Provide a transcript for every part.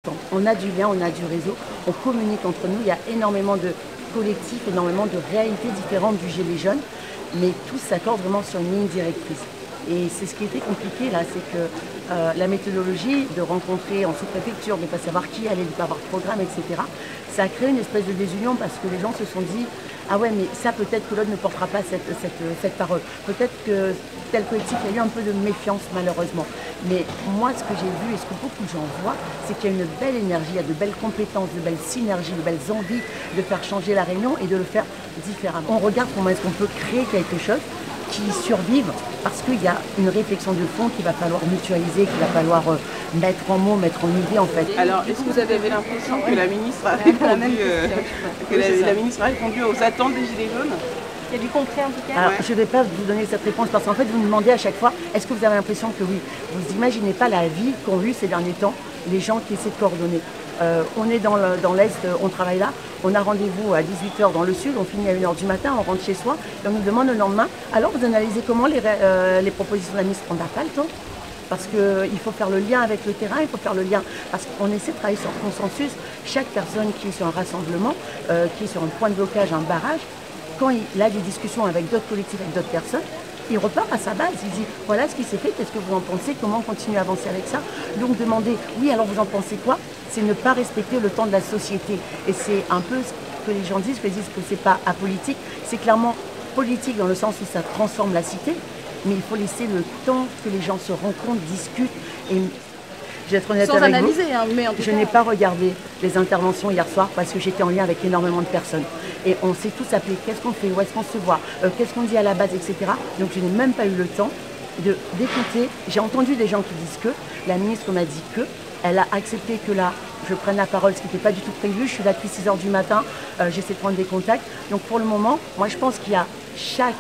important. On a du lien, on a du réseau, on communique entre nous. Il y a énormément de collectifs, énormément de réalités différentes du Gilet jaune, mais tous s'accordent vraiment sur une ligne directrice. Et c'est ce qui était compliqué là, c'est que la méthodologie de rencontrer en sous-préfecture, de ne pas savoir qui allait, de ne pas avoir de programme, etc., ça a créé une espèce de désunion parce que les gens se sont dit « Ah ouais, mais ça peut-être que l'autre ne portera pas cette parole. Peut-être que tel collectif, il y a eu un peu de méfiance malheureusement. » Mais moi, ce que j'ai vu et ce que beaucoup de gens voient, c'est qu'il y a une belle énergie, il y a de belles compétences, de belles synergies, de belles envies de faire changer la Réunion et de le faire différemment. On regarde comment est-ce qu'on peut créer quelque chose qui survivent parce qu'il y a une réflexion de fond qu'il va falloir mutualiser, qu'il va falloir mettre en mots, mettre en idée en fait. Alors, est-ce que vous avez l'impression que la ministre a répondu, aux attentes des Gilets jaunes? Il y a du concret en tout cas. Alors, je ne vais pas vous donner cette réponse parce qu'en fait, vous me demandez à chaque fois, est-ce que vous avez l'impression que oui? Vous n'imaginez pas la vie qu'ont eu ces derniers temps les gens qui essaient de coordonner. On est dans l'Est, on travaille là, on a rendez-vous à 18 h dans le Sud, on finit à 1 h du matin, on rentre chez soi et on nous demande le lendemain, alors vous analysez comment les propositions de la ministre? On n'a pas le temps. Parce qu'il faut faire le lien avec le terrain, il faut faire le lien, parce qu'on essaie de travailler sur le consensus. Chaque personne qui est sur un rassemblement, qui est sur un point de blocage, un barrage, quand il a des discussions avec d'autres collectifs, avec d'autres personnes, il repart à sa base, il dit voilà ce qui s'est fait, qu'est-ce que vous en pensez, comment on continue à avancer avec ça. Donc demander oui alors vous en pensez quoi, c'est ne pas respecter le temps de la société. Et c'est un peu ce que les gens disent, qu'ils disent que c'est pas apolitique, c'est clairement politique dans le sens où ça transforme la cité, mais il faut laisser le temps que les gens se rencontrent, discutent et je vais être honnête avec analyser, vous, hein, mais en tout je cas... n'ai pas regardé les interventions hier soir parce que j'étais en lien avec énormément de personnes. Et on s'est tous appelés, qu'est-ce qu'on fait, où est-ce qu'on se voit, qu'est-ce qu'on dit à la base, etc. Donc je n'ai même pas eu le temps d'écouter. J'ai entendu des gens qui disent que, la ministre m'a dit que, elle a accepté que là, je prenne la parole, ce qui n'était pas du tout prévu. Je suis là depuis 6 h du matin, j'essaie de prendre des contacts. Donc pour le moment, moi je pense qu'il y a chaque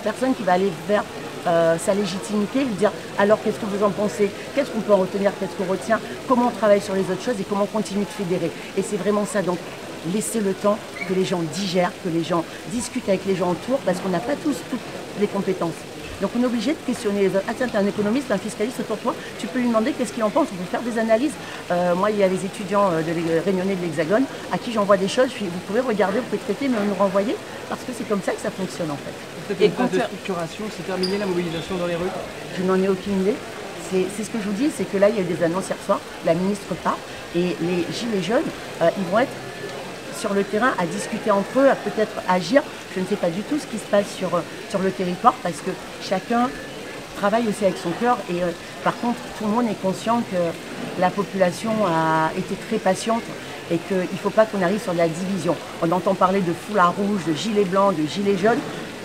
personne qui va aller vers sa légitimité, lui dire alors qu'est-ce que vous en pensez, qu'est-ce qu'on peut en retenir, qu'est-ce qu'on retient, comment on travaille sur les autres choses et comment on continue de fédérer. Et c'est vraiment ça, donc laisser le temps que les gens digèrent, que les gens discutent avec les gens autour, parce qu'on n'a pas tous toutes les compétences. Donc on est obligé de questionner. Ah tiens, tu es un économiste, un fiscaliste autour de toi, tu peux lui demander qu'est-ce qu'il en pense, on peut faire des analyses. Moi, il y a les étudiants réunionnais de l'Hexagone à qui j'envoie des choses, vous pouvez regarder, vous pouvez traiter, mais nous renvoyer, parce que c'est comme ça que ça fonctionne en fait. Et quand de structuration, c'est terminé la mobilisation dans les rues? Je n'en ai aucune idée. C'est ce que je vous dis, c'est que là, il y a eu des annonces hier soir, la ministre part, et les Gilets jaunes, ils vont être sur le terrain à discuter entre eux, à peut-être agir. Je ne sais pas du tout ce qui se passe sur le territoire parce que chacun travaille aussi avec son cœur et par contre tout le monde est conscient que la population a été très patiente et qu'il ne faut pas qu'on arrive sur de la division. On entend parler de foulard rouge, de gilets blancs, de gilets jaunes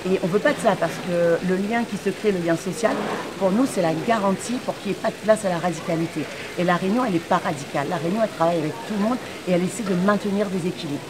et on ne veut pas de ça parce que le lien qui se crée, le lien social, pour nous c'est la garantie pour qu'il n'y ait pas de place à la radicalité. Et la Réunion elle n'est pas radicale, la Réunion elle travaille avec tout le monde et elle essaie de maintenir des équilibres.